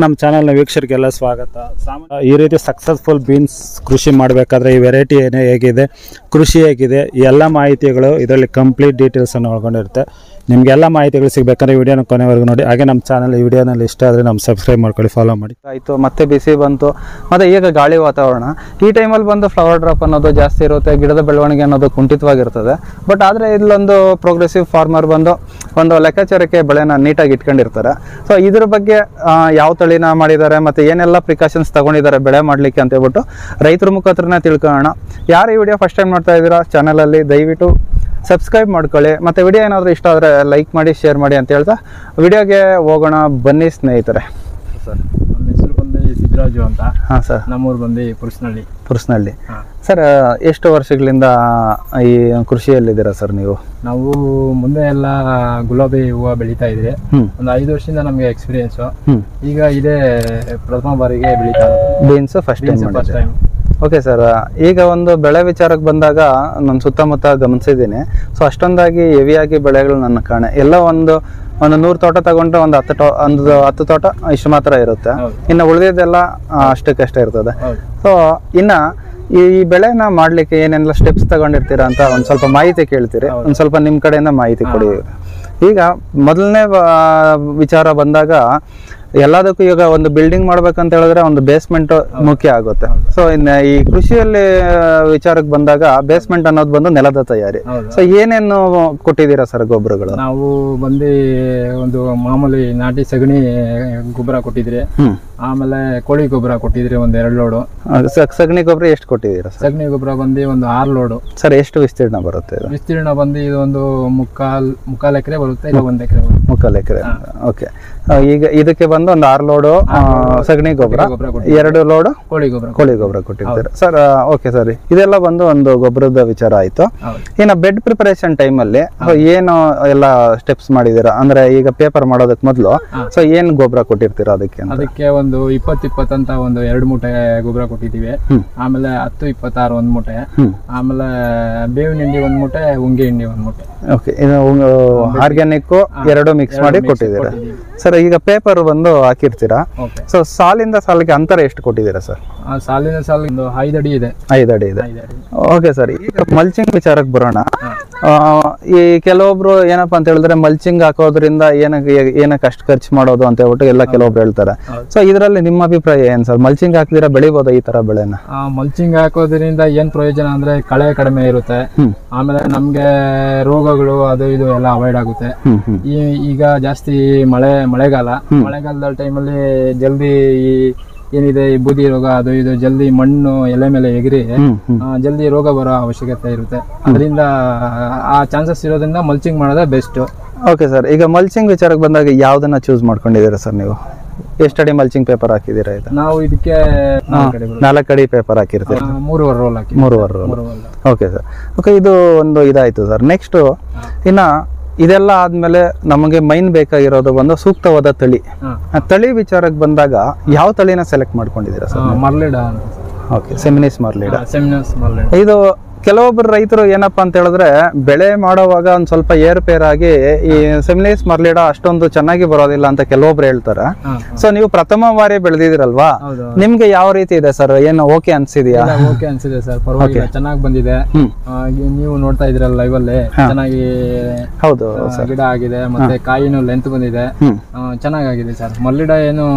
ನಮ್ಮ ಚಾನಲ್ನ ವೀಕ್ಷಕರಿಗೆಲ್ಲ ಸ್ವಾಗತ. ಈ ರೀತಿ ಸಕ್ಸಸ್ಫುಲ್ ಬೀನ್ಸ್ ಕೃಷಿ ಮಾಡಬೇಕಾದ್ರೆ ಈ ವೆರೈಟಿ ಹೇಗಿದೆ, ಕೃಷಿ ಹೇಗಿದೆ, ಈ ಎಲ್ಲ ಮಾಹಿತಿಗಳು ಇದರಲ್ಲಿ ಕಂಪ್ಲೀಟ್ ಡೀಟೇಲ್ಸನ್ನು ಒಳಗೊಂಡಿರುತ್ತೆ. ನಿಮಗೆಲ್ಲ ಮಾಹಿತಿಗಳು ಸಿಗಬೇಕಂದ್ರೆ ವಿಡಿಯೋನ ಕೊನೆವರೆಗೂ ನೋಡಿ. ಹಾಗೆ ನಮ್ಮ ಚಾನಲ್ ಈ ವಿಡಿಯೋನಲ್ಲಿ ಇಷ್ಟ ಆದರೆ ನಮ್ಮ ಸಬ್ಸ್ಕ್ರೈಬ್ ಮಾಡ್ಕೊಳ್ಳಿ, ಫಾಲೋ ಮಾಡಿ. ಆಯಿತು, ಮತ್ತೆ ಬಿಸಿ ಬಂತು, ಮತ್ತು ಈಗ ಗಾಳಿ ವಾತಾವರಣ. ಈ ಟೈಮಲ್ಲಿ ಬಂದು ಫ್ಲವರ್ ಡ್ರಾಪ್ ಅನ್ನೋದು ಜಾಸ್ತಿ ಇರುತ್ತೆ, ಗಿಡದ ಬೆಳವಣಿಗೆ ಅನ್ನೋದು ಕುಂಠಿತವಾಗಿರ್ತದೆ. ಬಟ್ ಆದರೆ ಇಲ್ಲೊಂದು ಪ್ರೋಗ್ರೆಸಿವ್ ಫಾರ್ಮರ್ ಬಂದು ಒಂದು ಲೆಕ್ಕಾಚಾರಕ್ಕೆ ಬೆಳೆನ ನೀಟಾಗಿ ಇಟ್ಕೊಂಡಿರ್ತಾರೆ. ಸೊ ಇದ್ರ ಬಗ್ಗೆ ಯಾವ ತಳಿನ ಮಾಡಿದ್ದಾರೆ ಮತ್ತು ಏನೆಲ್ಲ ಪ್ರಿಕಾಷನ್ಸ್ ತಗೊಂಡಿದ್ದಾರೆ ಬೆಳೆ ಮಾಡಲಿಕ್ಕೆ ಅಂತ ಹೇಳ್ಬಿಟ್ಟು ರೈತರ ಮುಖಾಂತರನೇ ತಿಳ್ಕೊಳ್ಳೋಣ. ಯಾರು ಈ ವಿಡಿಯೋ ಫಸ್ಟ್ ಟೈಮ್ ನೋಡ್ತಾ ಇದ್ದೀರಾ ಚಾನಲಲ್ಲಿ ದಯವಿಟ್ಟು ಸಬ್ಸ್ಕ್ರೈಬ್ ಮಾಡ್ಕೊಳ್ಳಿ. ಮತ್ತು ವಿಡಿಯೋ ಏನಾದರೂ ಇಷ್ಟ ಆದರೆ ಲೈಕ್ ಮಾಡಿ, ಶೇರ್ ಮಾಡಿ ಅಂತ ಹೇಳ್ತಾ ವಿಡಿಯೋಗೆ ಹೋಗೋಣ ಬನ್ನಿ ಸ್ನೇಹಿತರೆ. ಸರ್, ನಮ್ಮ ಹೆಸರು ಬಂದು ಸಿದ್ದರಾಜು ಅಂತ. ಹಾಂ ಸರ್, ನಮ್ಮೂರು ಬಂದು ಪುರ್ಸ್ನಳ್ಳಿ. ಸರ್, ಎಷ್ಟು ವರ್ಷಗಳಿಂದ ಈ ಕೃಷಿಯಲ್ಲಿದ್ದೀರಾ ಸರ್ ನೀವು? ನಾವು ಮುಂದೆ ಎಲ್ಲ ಗುಲಾಬಿ ಹೂವು ಬೆಳೀತಾ ಇದ್ರಿ. ಒಂದು 5 ವರ್ಷದಿಂದ ನಮಗೆ ಎಕ್ಸ್ಪೀರಿಯನ್ಸ್. ಈಗ ಇದೇ ಪ್ರಥಮ ಬಾರಿಗೆ ಬೆಳೀತಾ beans first time. Okay sir, ಈಗ ಒಂದು ಬೆಳೆ ವಿಚಾರಕ್ಕೆ ಬಂದಾಗ ನಾನು ಸುತ್ತಮುತ್ತ ಗಮನಿಸಿದ್ದೀನಿ. ಸೊ ಅಷ್ಟೊಂದಾಗಿ ಹೆವಿಯಾಗಿ ಬೆಳೆಗಳು ನನ್ನ ಕಾಣೆ ಎಲ್ಲ ಒಂದು 100 ತೋಟ ತಗೊಂಡ್ರೆ ಒಂದು 10 ತೋಟ ಇಷ್ಟು ಮಾತ್ರ ಇರುತ್ತೆ. ಇನ್ನು ಉಳಿದಿದ್ದೆಲ್ಲ ಅಷ್ಟಕ್ಕಷ್ಟೇ ಇರ್ತದೆ. ಸೊ ಇನ್ನು ಈ ಬೆಳೆನ ಮಾಡ್ಲಿಕ್ಕೆ ಏನೆಲ್ಲ ಸ್ಟೆಪ್ಸ್ ತಗೊಂಡಿರ್ತೀರಾ ಅಂತ ಒಂದು ಸ್ವಲ್ಪ ಮಾಹಿತಿ ಕೇಳ್ತೀರಿ. ಒಂದು ಸ್ವಲ್ಪ ನಿಮ್ಮ ಕಡೆಯಿಂದ ಮಾಹಿತಿ ಕೊಡಿ. ಈಗ ಮೊದಲನೇ ವಿಚಾರ ಬಂದಾಗ ಎಲ್ಲದಕ್ಕೂ ಈಗ ಒಂದು ಬಿಲ್ಡಿಂಗ್ ಮಾಡ್ಬೇಕಂತ ಹೇಳಿದ್ರೆ ಒಂದು ಬೇಸ್ಮೆಂಟ್ ಮುಖ್ಯ ಆಗುತ್ತೆ. ಸೊ ಇನ್ನು ಈ ಕೃಷಿಯಲ್ಲಿ ವಿಚಾರಕ್ಕೆ ಬಂದಾಗ ಬೇಸ್ಮೆಂಟ್ ಅನ್ನೋದು ಬಂದು ನೆಲದ ತಯಾರಿ. ಸೊ ಏನೇನು ಕೊಟ್ಟಿದ್ದೀರಾ ಸರ್ ಗೊಬ್ಬರಗಳು? ನಾವು ಬಂದು ಒಂದು ಮಾಮೂಲಿ ನಾಟಿ ಸಗಣಿ ಗೊಬ್ಬರ ಕೊಟ್ಟಿದ್ರಿ, ಆಮೇಲೆ ಕೋಳಿ ಗೊಬ್ಬರ ಕೊಟ್ಟಿದ್ರಿ ಒಂದು 2 ಲೋಡು. ಸಗಣಿ ಗೊಬ್ಬರ ಎಷ್ಟು ಕೊಟ್ಟಿದ್ದೀರಾ? ಸಗಣಿ ಗೊಬ್ಬರ ಬಂದು ಒಂದು 6 ಲೋಡು. ಸರ್, ಎಷ್ಟು ವಿಸ್ತೀರ್ಣ ಬರುತ್ತೆ? ವಿಸ್ತೀರ್ಣ ಬಂದು ಇದು ಒಂದು ಮುಕ್ಕಾಲ್ ಎಕರೆ ಬರುತ್ತೆ, ಇಲ್ಲ 1 ಎಕರೆ. ಮುಕ್ಕಾಲ್ ಎಕರೆ. ಓಕೆ, ಈಗ ಇದಕ್ಕೆ ಬಂದು ಒಂದು 6 ಲೋಡು ಸಗಣಿ ಗೊಬ್ಬರ, 2 ಲೋಡು ಕೋಳಿ ಗೊಬ್ಬರ ಕೊಟ್ಟಿರ್ತಾರೆ ಸರ್. ಓಕೆ ಸರ್, ಇದೆಲ್ಲ ಬಂದು ಒಂದು ಗೊಬ್ಬರದ ವಿಚಾರ ಆಯ್ತು. ಇನ್ನು ಬೆಡ್ ಪ್ರಿಪರೇಷನ್ ಟೈಮ್ ಅಲ್ಲಿ ಏನು ಎಲ್ಲ ಸ್ಟೆಪ್ಸ್ ಮಾಡಿದೀರಾ? ಅಂದ್ರೆ ಈಗ ಪೇಪರ್ ಮಾಡೋದಕ್ಕೆ ಮೊದಲು ಸೊ ಏನ್ ಗೊಬ್ಬರ ಕೊಟ್ಟಿರ್ತೀರಾ ಅದಕ್ಕೆ? ಒಂದು 20-20 ಅಂತ ಒಂದು 2 ಮೂಟೆ ಗೊಬ್ಬರ ಕೊಟ್ಟಿದ್ದೀವಿ. ಆಮೇಲೆ 10-26 1 ಮೂಟೆ, ಆಮೇಲೆ ಬೇವಿನ ಹಿಂಡಿ 1 ಮೂಟೆ, ಉಂಗೆ ಹಿಂಡಿ 1 ಮೂಟೆ. ಓಕೆ, ಇದು ಆರ್ಗ್ಯಾನಿಕ್ 2 ಮಿಕ್ಸ್ ಮಾಡಿ ಕೊಟ್ಟಿದ್ದೀರಾ ಸರ್. ಈಗ ಪೇಪರ್ ಬಂದು ಹಾಕಿರ್ತೀರಾ. ಸೊ ಸಾಲಿಂದ ಸಾಲಿಗೆ ಅಂತರ ಎಷ್ಟು ಕೊಟ್ಟಿದ್ದೀರಾ ಸರ್? ಸಾಲಿನ ಸಾಲಿಗೆ ಒಂದು 5 ಅಡಿ ಇದೆ. 5 ಅಡಿ ಇದೆ. ಓಕೆ ಸರ್, ಈಗ ಮಲ್ಚಿಂಗ್ ವಿಚಾರಕ್ಕೆ ಬರೋಣ. ಈ ಕೆಲವೊಬ್ರು ಏನಪ್ಪಾ ಅಂತ ಹೇಳಿದ್ರೆ ಮಲ್ಚಿಂಗ್ ಹಾಕೋದ್ರಿಂದ ಏನಕ್ಕೆ ಅಷ್ಟು ಖರ್ಚು ಮಾಡೋದು ಅಂತ ಹೇಳ್ಬಿಟ್ಟು ಎಲ್ಲ ಕೆಲವೊಬ್ರು ಹೇಳ್ತಾರೆ. ಸೊ ಇದರಲ್ಲಿ ನಿಮ್ಮ ಅಭಿಪ್ರಾಯ ಏನ್ ಸರ್? ಮಲ್ಚಿಂಗ್ ಹಾಕಿದ್ರೆ ಬೆಳಿಬೋದಾ ಈ ತರ ಬೆಳೆನ? ಮಲ್ಚಿಂಗ್ ಹಾಕೋದ್ರಿಂದ ಏನ್ ಪ್ರಯೋಜನ ಅಂದ್ರೆ ಕಳೆ ಕಡಿಮೆ ಇರುತ್ತೆ, ಆಮೇಲೆ ನಮ್ಗೆ ರೋಗಗಳು ಅದು ಇದು ಎಲ್ಲ ಅವಾಯ್ಡ್ ಆಗುತ್ತೆ. ಈಗ ಜಾಸ್ತಿ ಮಳೆಗಾಲದ ಟೈಮಲ್ಲಿ ಜಲ್ದಿ ಏನಿದೆ ಈ ಬೂದಿ ರೋಗ ಅದು ಇದು ಜಲ್ದಿ ಮಣ್ಣು ಎಲೆ ಮೇಲೆ ಎಗರಿ ಜಲ್ದಿ ರೋಗ ಬರೋ ಅವಶ್ಯಕತೆ ಇರುತ್ತೆ. ಅದರಿಂದ ಆ ಚಾನ್ಸಸ್ ಇರೋದ್ರಿಂದ ಮಲ್ಚಿಂಗ್ ಮಾಡೋದೇ ಬೆಸ್ಟ್. ಓಕೆ ಸರ್, ಈಗ ಮಲ್ಚಿಂಗ್ ವಿಚಾರಕ್ಕೆ ಬಂದಾಗ ಯಾವ್ದನ್ನ ಚೂಸ್ ಮಾಡ್ಕೊಂಡಿದ್ದೀರಾ ಸರ್ ನೀವು? ಎಷ್ಟಡಿ ಮಲ್ಚಿಂಗ್ ಪೇಪರ್ ಹಾಕಿದ್ದೀರಾ? ನಾವು ಇದಕ್ಕೆ 4 ಅಡಿ ಪೇಪರ್ ಹಾಕಿರ್ತೀವಿ. 3.5 ರೋಲ್ ಹಾಕಿ. 3.5 ರೋಲ್. Okay sir. ಓಕೆ, ಇದು ಒಂದು ಇದಾಯ್ತು ಸರ್. ನೆಕ್ಸ್ಟ್ ಇನ್ನ ಇದೆಲ್ಲ ಆದ್ಮೇಲೆ ನಮಗೆ ಮೈನ್ ಬೇಕಾಗಿರೋದು ಬಂದು ಸೂಕ್ತವಾದ ತಳಿ. ತಳಿ ವಿಚಾರಕ್ಕೆ ಬಂದಾಗ ಯಾವ ತಳಿನ ಸೆಲೆಕ್ಟ್ ಮಾಡ್ಕೊಂಡಿದ್ದೀರಾ sir? Marlida. Okay, Seminis Marlida. ಇದು ಕೆಲವೊಬ್ಬರು ರೈತರು ಏನಪ್ಪಾ ಅಂತ ಹೇಳಿದ್ರೆ ಬೆಳೆ ಮಾಡುವಾಗ ಒಂದ್ ಸ್ವಲ್ಪ ಏರುಪೇರಾಗಿ ಈ ಸೆಮಿನಿಸ್ ಮರ್ಲಿಡಾ ಅಷ್ಟೊಂದು ಚೆನ್ನಾಗಿ ಬರೋದಿಲ್ಲ ಅಂತ ಕೆಲವೊಬ್ರು ಹೇಳ್ತಾರೆ. ಸೊ ನೀವು ಪ್ರಥಮ ಬಾರಿ ಬೆಳೆದಿದಿರಲ್ವಾ, ನಿಮ್ಗೆ ಯಾವ ರೀತಿ ಇದೆ ಸರ್? ಏನು ಓಕೆ ಅನ್ಸಿದ್ಯಾ? ಓಕೆ ಅನ್ಸಿದೆ ಸರ್, ಪರವಾಗಿಲ್ಲ, ಚೆನ್ನಾಗಿ ಬಂದಿದೆ. ನೀವು ನೋಡ್ತಾ ಇದ್ರಲ್ಲ ಲೈವ್ ಅಲ್ಲಿ ಚೆನ್ನಾಗಿ ಹೌದು ಗಿಡ ಆಗಿದೆ, ಮತ್ತೆ ಕಾಯಿನೂ ಲೆಂತ್ ಬಂದಿದೆ, ಚೆನ್ನಾಗಿದೆ ಸರ್. ಮರ್ಲಿಡಾ ಏನು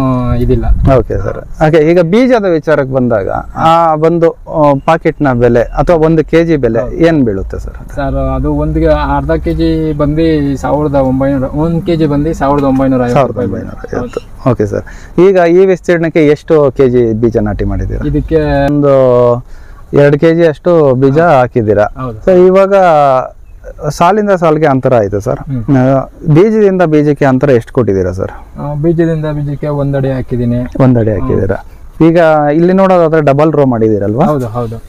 ಇದಿಲ್ಲ. Okay sir. ಓಕೆ, ಈಗ ಬೀಜದ ವಿಚಾರಕ್ಕೆ ಬಂದಾಗ ಆ ಒಂದು ಪಾಕೆಟ್ ನ ಬೆಲೆ ಅಥವಾ 1 kg ಬೆಲೆ ಏನ್ ಬೀಳುತ್ತೆ ಸರ್? ಸರ್, ಅದು ಅರ್ಧ ಕೆಜಿ ಬಂದು 1900, 1 kg ಬಂದು 1950. ಓಕೆ ಸರ್, ಈಗ ಈ ವಿಸ್ತೀರ್ಣಕ್ಕೆ ಎಷ್ಟು ಕೆಜಿ ಬೀಜ ನಾಟಿ ಮಾಡಿದ್ದೀರಾ? ಇದಕ್ಕೆ ಒಂದು 2 kg ಅಷ್ಟು ಬೀಜ ಹಾಕಿದ್ದೀರಾ. ಸೊ ಇವಾಗ ಸಾಲಿಂದ ಸಾಲಿಗೆ ಅಂತರ ಆಯ್ತು ಸರ್. ಬೀಜದಿಂದ ಬೀಜಕ್ಕೆ ಅಂತರ ಎಷ್ಟು ಕೊಟ್ಟಿದ್ದೀರಾ ಸರ್? ಬೀಜದಿಂದ ಬೀಜಕ್ಕೆ 1 ಅಡಿ ಹಾಕಿದ್ದೀನಿ. 1 ಅಡಿ ಹಾಕಿದ್ದೀರಾ. ಈಗ ಇಲ್ಲಿ ನೋಡೋದಾದ್ರೆ ಡಬಲ್ ರೋ ಮಾಡಿದ್ದೀರಲ್ವಾ? ಹೌದು.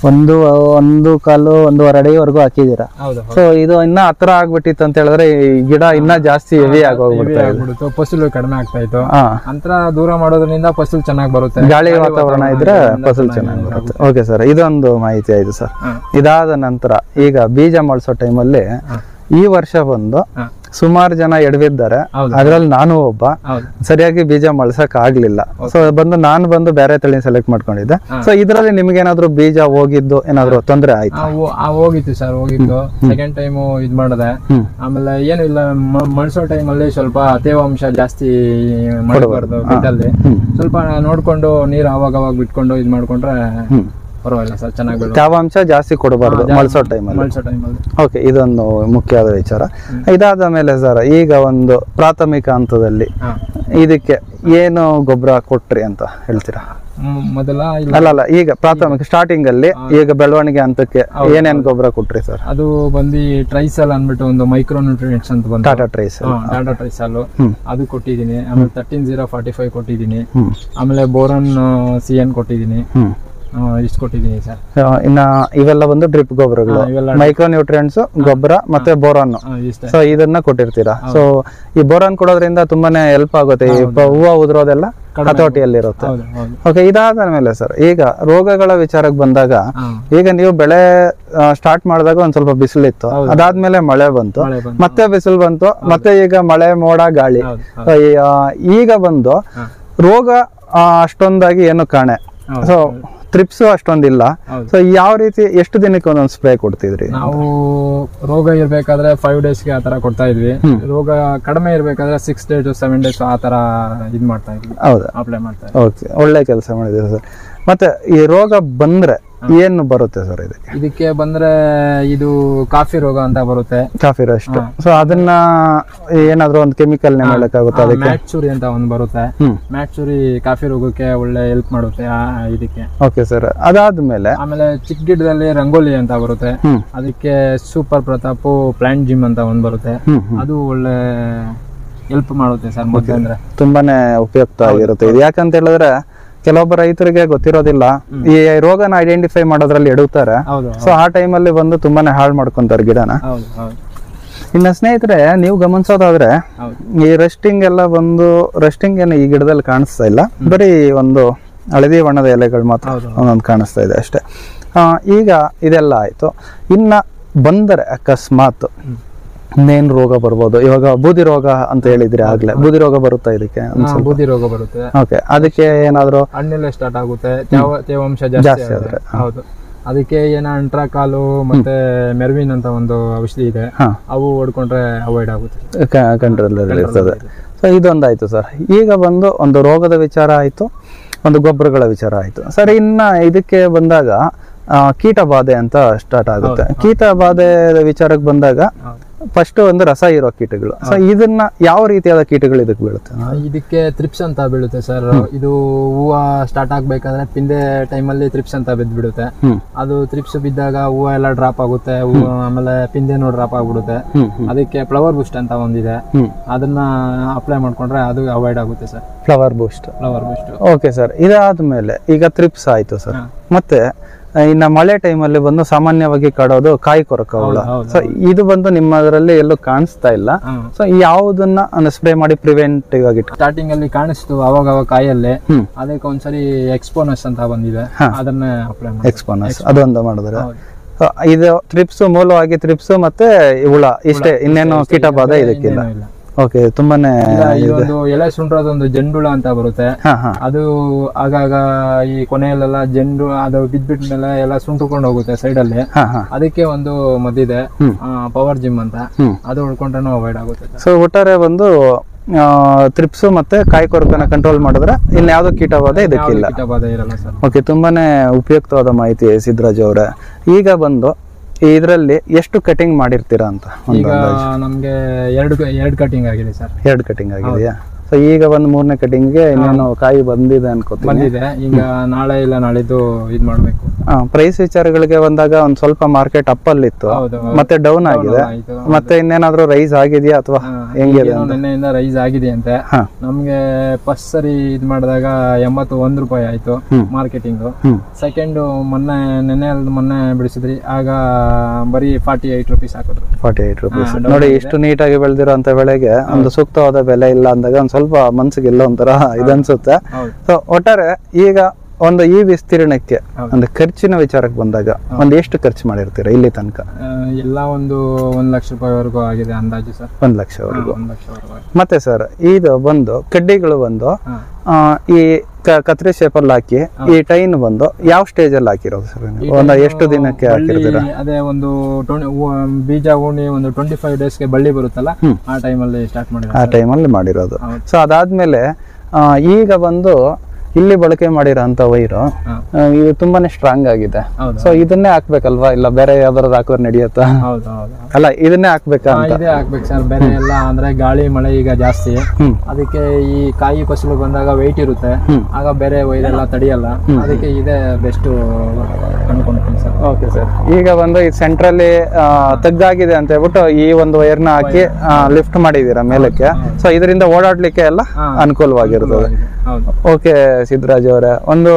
1.25 1.5 ಅಡಿವರೆಗೂ ಹಾಕಿದ್ದೀರಾ. ಸೊ ಇದು ಇನ್ನ ಹತ್ರ ಆಗ್ಬಿಟ್ಟಿತ್ತು ಅಂತ ಹೇಳಿದ್ರೆ ಈ ಗಿಡ ಇನ್ನ ಜಾಸ್ತಿ ಹೆವಿ ಆಗೋಗ್ಬಿಡುತ್ತೆ, ಫಸಲು ಕಡಿಮೆ ಆಗ್ತಾ ಇತ್ತು. ಅಂತರ ದೂರ ಮಾಡೋದ್ರಿಂದ ಫಸಲು ಚೆನ್ನಾಗಿ ಬರುತ್ತೆ. ಗಾಳಿ ವಾತಾವರಣ ಇದ್ರೆ ಫಸಲು ಚೆನ್ನಾಗಿ ಬರುತ್ತೆ. ಓಕೆ ಸರ್, ಇದೊಂದು ಮಾಹಿತಿ ಆಯ್ತು ಸರ್. ಇದಾದ ನಂತರ ಈಗ ಬೀಜ ಮಾಡಿಸೋ ಟೈಮಲ್ಲಿ ಈ ವರ್ಷ ಬಂದು ಸುಮಾರು ಜನ ಎಡವಿದ್ದಾರೆ, ಹೌದು. ಅದ್ರಲ್ಲಿ ನಾನು ಒಬ್ಬ. ಹೌದು. ಸರಿಯಾಗಿ ಬೀಜ ಮೊಳಸಕ್ ಆಗ್ಲಿಲ್ಲ. ಸೊ ನಾನು ಬೇರೆ ತಳಿ ಸೆಲೆಕ್ಟ್ ಮಾಡ್ಕೊಂಡಿದ್ದೆ. ಸೊ ಇದ್ರಲ್ಲಿ ನಿಮ್ಗೆ ಏನಾದ್ರು ಬೀಜ ಹೋಗಿದ್ದು ಏನಾದ್ರು ತೊಂದರೆ ಆಯ್ತು? ಹೋಗಿತ್ತು ಸರ್, ಹೋಗಿತ್ತು. ಸೆಕೆಂಡ್ ಟೈಮ್ ಇದ್ ಮಾಡಿದೆ. ಆಮೇಲೆ ಏನು ಇಲ್ಲ, ಮಳ್ಸೋ ಟೈಮಲ್ಲಿ ಸ್ವಲ್ಪ ತೇವಾಂಶ ಜಾಸ್ತಿ ಮಾಡಬಾರ್ದು. ಬಿಟ್ಟಲ್ಲಿ ಸ್ವಲ್ಪ ನೋಡ್ಕೊಂಡು ನೀರು ಅವಾಗ ಬಿಟ್ಕೊಂಡು ಇದ್ ಮಾಡ್ಕೊಂಡ್ರೆ ಪರವಾಗಿಲ್ಲ ಸರ್, ಚೆನ್ನಾಗಿ ತೇವಾಂಶ ಜಾಸ್ತಿ ಕೊಡಬಾರ್ದು ಮಳ್ಸೋ ಟೈಮಲ್ಲಿ. ಓಕೆ, ಇದೊಂದು ಮುಖ್ಯವಾದ ವಿಚಾರ. ಇದಾದ ಮೇಲೆ ಸರ್, ಈಗ ಒಂದು ಪ್ರಾಥಮಿಕ ಹಂತದಲ್ಲಿ ಇದಕ್ಕೆ ಏನು ಗೊಬ್ಬರ ಕೊಟ್ರಿ ಅಂತ ಹೇಳ್ತೀರಾ? ಮೊದಲ ಅಲ್ಲ, ಈಗ ಪ್ರಾಥಮಿಕ ಸ್ಟಾರ್ಟಿಂಗ್ ಅಲ್ಲಿ ಈಗ ಬೆಳವಣಿಗೆ ಹಂತಕ್ಕೆ ಏನೇನ್ ಗೊಬ್ಬರ ಕೊಟ್ರಿ ಸರ್? ಅದು ಬಂದು ಟ್ರೈಸಲ್ ಅಂದ್ಬಿಟ್ಟು ಒಂದು ಮೈಕ್ರೋ ನ್ಯೂಟ್ರಿಯೆಂಟ್ಸ್ ಅಂತ ಬಂದು ಟಾಟಾ ಟ್ರೈಸಲ್ ಅದು ಕೊಟ್ಟಿದ್ದೀನಿ. ಆಮೇಲೆ 13-0-45 ಕೊಟ್ಟಿದ್ದೀನಿ. ಆಮೇಲೆ ಬೋರನ್ CN ಕೊಟ್ಟಿದ್ದೀನಿ. ಇಷ್ಟು ಕೊಟ್ಟಿದ್ದೀನಿ ಸರ್. ಇನ್ನ ಇವೆಲ್ಲ ಒಂದು ಡ್ರಿಪ್ ಗೊಬ್ಬರಗಳು, ಮೈಕ್ರೋ ನ್ಯೂಟ್ರಿಯೆಂಟ್ಸ್ ಗೊಬ್ಬರ ಮತ್ತೆ ಬೋರಾನ್. ಸೊ ಇದನ್ನ ಕೊಟ್ಟಿರ್ತೀರಾ. ಸೊ ಈ ಬೋರಾನ್ ಕೊಡೋದ್ರಿಂದ ತುಂಬಾನೇ ಹೆಲ್ಪ್ ಆಗುತ್ತೆ. ಹೂವು ಉದುರೋದೆಲ್ಲ ಹತೋಟಿಯಲ್ಲಿರುತ್ತೆ. ಓಕೆ, ಇದಾದ ಮೇಲೆ ಸರ್, ಈಗ ರೋಗಗಳ ವಿಚಾರಕ್ಕೆ ಬಂದಾಗ, ಈಗ ನೀವು ಬೆಳೆ ಸ್ಟಾರ್ಟ್ ಮಾಡಿದಾಗ ಒಂದ್ ಸ್ವಲ್ಪ ಬಿಸಿಲಿತ್ತು, ಅದಾದ್ಮೇಲೆ ಮಳೆ ಬಂತು, ಮತ್ತೆ ಬಿಸಿಲು ಬಂತು, ಮತ್ತೆ ಈಗ ಮಳೆ ಮೋಡ ಗಾಳಿ. ಈಗ ಬಂದು ರೋಗ ಅಷ್ಟೊಂದಾಗಿ ಏನು ಕಾಣೆ, ಸೊ ಟ್ರಿಪ್ಸ್ ಅಷ್ಟೊಂದಿಲ್ಲ. ಸೊ ಯಾವ ರೀತಿ ಎಷ್ಟು ದಿನಕ್ಕೆ ಒಂದೊಂದು ಸ್ಪ್ರೇ ಕೊಡ್ತಿದ್ರಿ? ನಾವು ರೋಗ ಇರ್ಬೇಕಾದ್ರೆ 5 ಡೇಸ್ಗೆ ಆತರ ಕೊಡ್ತಾ ಇದ್ವಿ. ರೋಗ ಕಡಿಮೆ ಇರ್ಬೇಕಾದ್ರೆ 6 days to 7 days ಆತರ ಇದ್ ಮಾಡ್ತಾ ಇದ್ವಿ. ಹೌದಾ? ಅಪ್ಲೈ ಮಾಡ್ತಾ ಇದ್ವಿ. ಓಕೆ, ಒಳ್ಳೆ ಕೆಲಸ ಮಾಡಿದ್ದೀರಿ ಸರ್. ಮತ್ತೆ ಈ ರೋಗ ಬಂದ್ರೆ ಏನು ಬರುತ್ತೆ ಸರ್ ಇದಕ್ಕೆ ಬಂದ್ರೆ? ಇದು ಕಾಫಿ ರೋಗ ಅಂತ ಬರುತ್ತೆ. Coffee Rust. ಸೊ ಅದನ್ನ ಏನಾದ್ರು ಒಂದು ಕೆಮಿಕಲ್ ಹೇಳಕ್ಕಾಗುತ್ತೆ? ಅದಕ್ಕೆ ಮ್ಯಾಟ್ಚೂರಿ ಅಂತ ಒಂದು ಬರುತ್ತೆ. ಮ್ಯಾಟ್ಚೂರಿ ಕಾಫಿ ರೋಗಕ್ಕೆ ಒಳ್ಳೆ ಹೆಲ್ಪ್ ಮಾಡುತ್ತೆ ಇದಕ್ಕೆ. Okay sir. ಅದಾದ್ಮೇಲೆ ಆಮೇಲೆ ಚಿಕ್ಕ ಗಿಡದಲ್ಲಿ ರಂಗೋಲಿ ಅಂತ ಬರುತ್ತೆ. ಅದಕ್ಕೆ ಸೂಪರ್ ಪ್ರತಾಪ್ ಪ್ಲಾಂಟ್ ಜಿಮ್ ಅಂತ ಒಂದು ಬರುತ್ತೆ. ಅದು ಒಳ್ಳೆ ಹೆಲ್ಪ್ ಮಾಡುತ್ತೆ ಸರ್. ಮೊದಲಂದ್ರೆ ತುಂಬಾನೇ ಉಪಯುಕ್ತ ಆಗಿರುತ್ತೆ ಇದು. ಯಾಕಂತ ಹೇಳಿದ್ರೆ ಕೆಲವೊಬ್ಬ ರೈತರಿಗೆ ಗೊತ್ತಿರೋದಿಲ್ಲ, ಈ ರೋಗನ ಐಡೆಂಟಿಫೈ ಮಾಡೋದ್ರಲ್ಲಿ ಎಡುತ್ತಾರೆ. ಸೊ ಆ ಟೈಮಲ್ಲಿ ಬಂದು ತುಂಬಾನೇ ಹಾಳು ಮಾಡ್ಕೊಂತಾರೆ ಗಿಡನ. ಇನ್ನ ಸ್ನೇಹಿತರೆ, ನೀವು ಗಮನಿಸೋದಾದ್ರೆ ಈ ರೆಸ್ಟಿಂಗ್ ಎಲ್ಲ ಬಂದು, ರೆಸ್ಟಿಂಗ್ ಏನು ಈ ಗಿಡದಲ್ಲಿ ಕಾಣಿಸ್ತಾ ಇಲ್ಲ, ಬರೀ ಒಂದು ಹಳದಿ ಬಣ್ಣದ ಎಲೆಗಳು ಮಾತ್ರ ಒಂದೊಂದು ಕಾಣಿಸ್ತಾ ಇದೆ ಅಷ್ಟೇ. ಈಗ ಇದೆಲ್ಲ ಆಯ್ತು. ಇನ್ನ ಬಂದರೆ ಅಕಸ್ಮಾತ್ ಇನ್ನೇನ್ ರೋಗ ಬರ್ಬೋದು? ಇವಾಗ ಬೂದಿ ರೋಗ ಅಂತ ಹೇಳಿದ್ರೆ ಆಗ್ಲೇ, ಬೂದಿ ರೋಗ ಬರುತ್ತಾ ಇದಕ್ಕೆ? ಬೂದಿ ರೋಗ ಬರುತ್ತೆ. ಓಕೆ, ಅದಕ್ಕೆ ಏನಾದ್ರು ಹಣ್ಣೆಲ್ಲ ಸ್ಟಾರ್ಟ್ ಆಗುತ್ತೆ, ತೇವಾಂಶ ಜಾಸ್ತಿ ಆದ್ರೆ. ಹೌದು, ಅದಕ್ಕೆ ಏನ ಅಂಟ್ರಾಕಾಲು ಮತ್ತೆ ಮೆರ್ವಿನ್ ಅಂತ ಒಂದು ಔಷಧಿ ಇದೆ, ಅವು ಹೊಡ್ಕೊಂಡ್ರೆ ಅವಾಯ್ಡ್ ಆಗುತ್ತೆ, ಕಂಟ್ರೋಲ್ ಇರ್ತದೆ. ಸೊ ಇದೊಂದಾಯ್ತು ಸರ್. ಈಗ ಬಂದು ಒಂದು ರೋಗದ ವಿಚಾರ ಆಯ್ತು, ಒಂದು ಗೊಬ್ಬರಗಳ ವಿಚಾರ ಆಯ್ತು ಸರ್. ಇನ್ನ ಇದಕ್ಕೆ ಬಂದಾಗ ಕೀಟ ಬಾಧೆ ಅಂತ ಸ್ಟಾರ್ಟ್ ಆಗುತ್ತೆ. ಕೀಟ ಬಾಧೆ ವಿಚಾರಕ್ಕೆ ಬಂದಾಗ ಫಸ್ಟ್ ಒಂದು ರಸ ಇರೋ ಕೀಟಗಳು. ಸೊ ಇದನ್ನ ಯಾವ ರೀತಿಯಾದ ಕೀಟಗಳು ಇದಕ್ಕೆ ಬೀಳುತ್ತೆ? ಇದಕ್ಕೆ ತ್ರಿಪ್ಸ್ ಅಂತ ಬೀಳುತ್ತೆ ಸರ್. ಇದು ಹೂವು ಸ್ಟಾರ್ಟ್ ಆಗ್ಬೇಕಾದ್ರೆ ಪಿಂದೆ ಟೈಮಲ್ಲಿ ತ್ರಿಪ್ಸ್ ಅಂತ ಬಿದ್ದ್ಬಿಡುತ್ತೆ. ಅದು ತ್ರಿಪ್ಸ್ ಬಿದ್ದಾಗ ಹೂವು ಎಲ್ಲ ಡ್ರಾಪ್ ಆಗುತ್ತೆ, ಆಮೇಲೆ ಪಿಂದೆನೂ ಡ್ರಾಪ್ ಆಗ್ಬಿಡುತ್ತೆ. ಅದಕ್ಕೆ ಫ್ಲವರ್ ಬೂಸ್ಟ್ ಅಂತ ಒಂದಿದೆ, ಅದನ್ನ ಅಪ್ಲೈ ಮಾಡ್ಕೊಂಡ್ರೆ ಅದು ಅವಾಯ್ಡ್ ಆಗುತ್ತೆ sir. Flower boost. Okay sir. ಇದಾದ್ಮೇಲೆ ಈಗ ತ್ರಿಪ್ಸ್ ಆಯ್ತು ಸರ್. ಮತ್ತೆ ಇನ್ನ ಮಳೆ ಟೈಮಲ್ಲಿ ಬಂದು ಸಾಮಾನ್ಯವಾಗಿ ಕಾಡೋದು ಕಾಯಿ ಕೊರಕ ಹುಳ. ಸೊ ಇದು ಬಂದು ನಿಮ್ಮದ್ರಲ್ಲಿ ಎಲ್ಲೂ ಕಾಣಿಸ್ತಾ ಇಲ್ಲ. ಸೊ ಯಾವುದನ್ನ ಸ್ಪ್ರೇ ಮಾಡಿ ಪ್ರಿವೆಂಟಿವ್ ಆಗಿ? ಸ್ಟಾರ್ಟಿಂಗ್ ಅಲ್ಲಿ ಕಾಣಿಸ್ತು ಅವಾಗ ಕಾಯಲ್ಲಿ, ಅದಕ್ಕೆ ಒಂದ್ಸರಿ ಎಕ್ಸ್ಪೋನಸ್ ಅಂತ ಬಂದಿದೆ, ಅದನ್ನ ಅಪ್ಲೈ ಮಾಡಿ. ಎಕ್ಸ್ಪೋನಸ್ ಅದೊಂದು ಮಾಡಿದ್ರೆ ಇದು ತ್ರಿಪ್ಸ್, ಮೂಲವಾಗಿ ತ್ರಿಪ್ಸ್ ಮತ್ತೆ ಹುಳ ಇಷ್ಟೇ, ಇನ್ನೇನು ಕೀಟ ಬಾಧೆ ಇದಕ್ಕಿಲ್ಲ. ಓಕೆ, ತುಂಬಾನೇ ಇದೊಂದು ಎಲೆ ಸುಂಡ್ರದೊಂದು ಜಂಡುಳ ಅಂತ ಬರುತ್ತೆ. ಅದು ಆಗಾಗ ಈ ಕೊನೆಯಲ್ಲೆಲ್ಲ ಜಂಡು ಅದು ಬಿದ್ಬಿಟ್ಮೇಲೆ ಎಲ್ಲ ಸುಂಟುಕೊಂಡು ಹೋಗುತ್ತೆ ಸೈಡ್ ಅಲ್ಲಿ. ಅದಕ್ಕೆ ಒಂದು ಮದ್ದಿದೆ, ಪವರ್ ಜಿಮ್ ಅಂತ, ಅದು ಉಳ್ಕೊಂಡ್ರೆ ಅವಾಯ್ಡ್ ಆಗುತ್ತೆ. ಸೊ ಒಟ್ಟಾರೆ ಒಂದು ತ್ರಿಪ್ಸ್ ಮತ್ತೆ ಕಾಯಿ ಕೊರಕನ ಕಂಟ್ರೋಲ್ ಮಾಡಿದ್ರೆ ಇನ್ಯಾವುದೋ ಕೀಟಬಾಧೆ ಇದಕ್ಕಿಲ್ಲ. ಓಕೆ, ತುಂಬಾನೇ ಉಪಯುಕ್ತವಾದ ಮಾಹಿತಿ ಸಿದ್ದರಾಜ್ ಅವರೇ. ಈಗ ಬಂದು ಇದರಲ್ಲಿ ಎಷ್ಟು ಕಟಿಂಗ್ ಮಾಡಿರ್ತೀರಾ ಅಂತ? ಈಗ ನಮ್ಗೆ ಎರಡು ಕಟಿಂಗ್ ಆಗಿದೆ ಸರ್. 2 ಕಟಿಂಗ್ ಆಗಿದೆಯಾ? ಸೊ ಈಗ ಒಂದು 3ನೇ ಕಟಿಂಗ್ಗೆ ಇನ್ನೇನು ಕಾಯಿ ಬಂದಿದೆ ಅನ್ಕೋತೀನಿ. ಬಂದಿದೆ, ಈಗ ನಾಳೆ ಇಲ್ಲ ನಾಳಿದ್ದು ಇದ್ ಮಾಡ್ಬೇಕು. ಪ್ರೈಸ್ ವಿಚಾರಗಳಿಗೆ ಬಂದಾಗ ಒಂದ್ ಸ್ವಲ್ಪ ಮಾರ್ಕೆಟ್ ಅಪ್ ಅಲ್ಲಿ ಇತ್ತು, ಮತ್ತೆ ಡೌನ್ ಆಗಿದೆ, ಮತ್ತೆ ಇನ್ನೇನಾದ್ರೂ ರೈಸ್ ಆಗಿದೆಯಾ ಅಥವಾ ಹೆಂಗಿದೆ? ನಿನ್ನೆಯಿಂದ ರೈಸ್ ಆಗಿದೆ ಅಂತೆ. ನಮ್ಗೆ ಫಸ್ಟ್ ಸರಿ ಇದ್ ಮಾಡಿದಾಗ 81 ರೂಪಾಯಿ ಆಯ್ತು ಮಾರ್ಕೆಟಿಂಗ್. ಸೆಕೆಂಡ್ ಮೊನ್ನೆ ಬಿಡಿಸಿದ್ರಿ, ಆಗ ಬರೀ 48 ರೂಪೀಸ್ ಹಾಕಿದ್ರು. 48 ರೂಪೀಸ್. ನೋಡಿ, ಇಷ್ಟು ನೀಟಾಗಿ ಬೆಳೆದಿರೋ ಅಂತ ಬೆಳೆಗೆ ಒಂದು ಸೂಕ್ತವಾದ ಬೆಲೆ ಇಲ್ಲ ಅಂದಾಗ ಒಂದ್ ಸ್ವಲ್ಪ ಮನ್ಸಿಗೆ ಎಲ್ಲ ಒಂಥರ ಇದನ್ಸುತ್ತೆ. ಸೊ ಒಟ್ಟಾರೆ ಈಗ ಒಂದು ಈ ವಿಸ್ತೀರ್ಣಕ್ಕೆ ಒಂದು ಖರ್ಚಿನ ವಿಚಾರಕ್ಕೆ ಬಂದಾಗ ಒಂದು ಎಷ್ಟು ಖರ್ಚು ಮಾಡಿರ್ತೀರಾ ಇಲ್ಲಿ ತನಕ? ಎಲ್ಲ ಒಂದು 1 ಲಕ್ಷ ರೂಪಾಯಿವರೆಗೂ ಆಗಿದೆ ಅಂದಾಜು ಸರ್. 1 ಲಕ್ಷವರೆಗೂ. 1 ಲಕ್ಷವರೆಗೂ. ಮತ್ತೆ ಸರ್ ಇದು ಬಂದು ಕಡ್ಡಿಗಳು ಬಂದು ಈ ಕತ್ರಿ ಶೇಪಲ್ಲಿ ಹಾಕಿ ಈ ಟೈನ್ ಬಂದು ಯಾವ ಸ್ಟೇಜ್ ಅಲ್ಲಿ ಹಾಕಿರೋದು ಸರ್? ಒಂದು ಎಷ್ಟು ದಿನಕ್ಕೆ ಹಾಕಿರ್ತೀರಾ? ಅದೇ ಒಂದು ಬೀಜ ಉಣಿ ಒಂದು 25 ಡೇಸ್ಗೆ ಬಳ್ಳಿ ಬರುತ್ತಲ್ಲ, ಆ ಟೈಮಲ್ಲಿ ಸ್ಟಾರ್ಟ್ ಮಾಡಿರೋದು. ಆ ಟೈಮಲ್ಲಿ ಮಾಡಿರೋದು. ಸೊ ಅದಾದ್ಮೇಲೆ ಈಗ ಬಂದು ಇಲ್ಲಿ ಬಳಕೆ ಮಾಡಿರೋಂತ ವೈರು ಇದು ತುಂಬಾನೇ ಸ್ಟ್ರಾಂಗ್ ಆಗಿದೆ. ಸೊ ಇದನ್ನೇ ಹಾಕ್ಬೇಕಲ್ವಾ, ಇಲ್ಲ ಬೇರೆ ಯಾವ್ದಾದ್ರು ಹಾಕಿದ್ರೆ ನಡೆಯುತ್ತಾ? ಅಲ್ಲ ಇದನ್ನೇ ಹಾಕ್ಬೇಕಾ? ಇದೇ ಹಾಕ್ಬೇಕು ಸರ್. ಬೇರೆ ಎಲ್ಲ ಅಂದ್ರೆ ಗಾಳಿ ಮಳೆ ಈಗ ಜಾಸ್ತಿ, ಅದಕ್ಕೆ ಈ ಕಾಯಿ ಫಸಲು ಬಂದಾಗ ವೆಯ್ಟ್ ಇರುತ್ತೆ, ಆಗ ಬೇರೆ ವೈರೆಲ್ಲ ತಡೆಯಲ್ಲ, ಅದಕ್ಕೆ ಇದೇ ಬೆಸ್ಟ್ ಅನ್ಕೊಂತೀನಿ ಸರ್. Okay sir. ಈಗ ಬಂದು ಈ ಸೆಂಟ್ರಲ್ಲಿ ತಗ್ಗಾಗಿದೆ ಅಂತ ಹೇಳ್ಬಿಟ್ಟು ಈ ಒಂದು ವೈರ್ನ ಹಾಕಿ ಲಿಫ್ಟ್ ಮಾಡಿದೀರಾ ಮೇಲಕ್ಕೆ. ಸೊ ಇದರಿಂದ ಓಡಾಡ್ಲಿಕ್ಕೆ ಎಲ್ಲ ಅನುಕೂಲವಾಗಿರ್ತದೆ. ಓಕೆ ಸಿದ್ದರಾಜ್ ಅವರೇ, ಒಂದು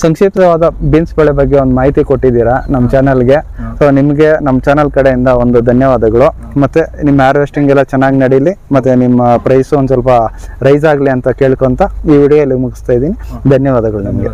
ಸಂಕ್ಷಿಪ್ತವಾದ ಬೀನ್ಸ್ ಬೆಳೆ ಬಗ್ಗೆ ಒಂದು ಮಾಹಿತಿ ಕೊಟ್ಟಿದ್ದೀರಾ ನಮ್ಮ ಚಾನಲ್ಗೆ. ಸೊ ನಿಮಗೆ ನಮ್ಮ ಚಾನಲ್ ಕಡೆಯಿಂದ ಒಂದು ಧನ್ಯವಾದಗಳು. ಮತ್ತೆ ನಿಮ್ಮ ಹಾರ್ವೆಸ್ಟಿಂಗ್ ಎಲ್ಲ ಚೆನ್ನಾಗಿ ನಡೀಲಿ, ಮತ್ತೆ ನಿಮ್ಮ ಪ್ರೈಸ್ ಒಂದು ಸ್ವಲ್ಪ ರೈಸ್ ಆಗಲಿ ಅಂತ ಕೇಳ್ಕೊಂತ ಈ ವಿಡಿಯೋ ಮುಗಿಸ್ತಾ ಇದ್ದೀನಿ. ಧನ್ಯವಾದಗಳು ನಿಮಗೆ.